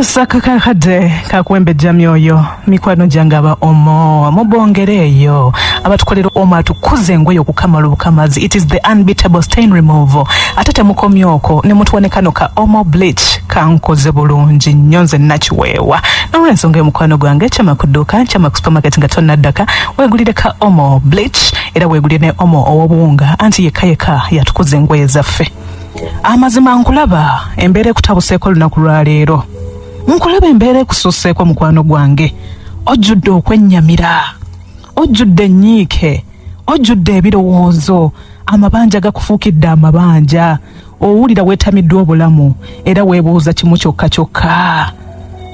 Yes, akakakade kakwembejja myoyo mikwano gyange aba omo mubongereeyo abatukolera omo atukuze engoye okukamala obukamazi. It is the unbeatable stain removal. Ate temukomye okwo ne mutuwane kano ka omo bleach kankoze bulungi nnyo nze nakiweewa. N'olw'ensonga y'omukwano gwange kyama ku dduuka kyama ku supermarket nga tonnaddaka weegulire ka omo bleach era weegulire ne omo ow'obuwunga anti yekka yatukuza engoye zaffe. Amazima nkulaba embeera ekutabuseeko olunaku lwa leero. Nkulaba embeera ekususseeko mukwano gwange. Ojjudde okwennyamira, ojjudde ennyiike, ojjudde ebirowoozo, amabanja gakufuukidde amabanja. Owulira weetamiddwa obulamu era weebuuza kimu kyokka kyokka.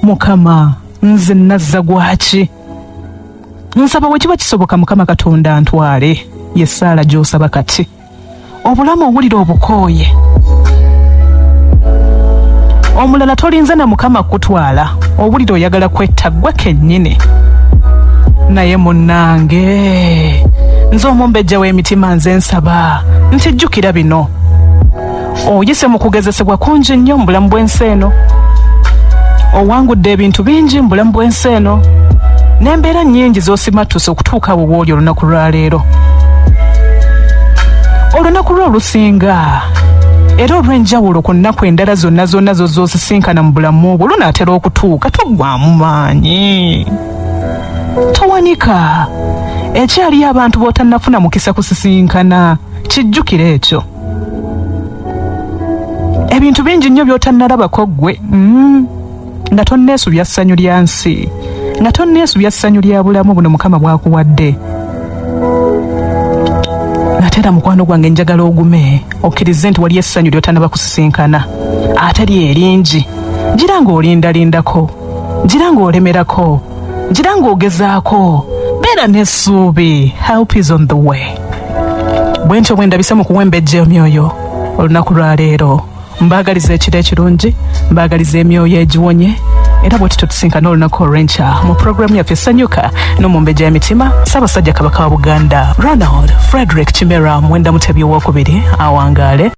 Mukama, nze nazza gwaki? Nsaba we kiba kisoboka Mukama Katonda antwale. Ye ssaala gy'osaba kati. Obulamu owulira obukooye. Omulala tolinze na Mukama kutwala, owulira oyagala kwetta kennyini. Naye munnange, nze omumbejja w'emitima nze nsaba nti jjukira bino. Oyise mu kugezesebwa kungi nnyo mu bulamu bw'ensi eno. Owangudde ebintu bingi mu bulamu bw'ensi eno. N'embeera nnyingi z'osimattuse okutuuka awo w'oli olunaku lwa leero. Olunaku lwo olusinga era olw'enjawulo ku nnaku endala zonna z'osisinkana mu bulamu obwo lunaatera okutuuka toggwamu maanyi. Towanika, ekyaliyo abantu b'otannafuna mukisa kusisinkana, kijjukire ekyo. Ebintu bingi nnyo by'otannalabako ggwe, nga tonneesubya ssanyu lya nsi, nga tonneesubya ssanyu lya bulamu buno Mukama bw'akuwadde. Natera mukwano gwange njagala ogume okkirize nti wali essanyu ly'otannaba kusisinkana atali eringi. Gira ng'olindalindako, gira ng'olemerako, gira ng'ogezaako, beera n'essuubi. Help is on the way. Bwe ntyo bwe ndabise mu kuwembejja emyoyo olunaku lwa leero. Mbaagaliza ekiro ekirungi, mbaagaliza emyoyo egiwonye, era bwe tutyo tusinkana olunaku olw'enkya mu puroguramu yaffe Sanyuka n'omumbejja y'emitima Ssaabasajja Kabaka wa Buganda Ronald Frederick Kimera Mwenda Mutebi owookubiri awangaale.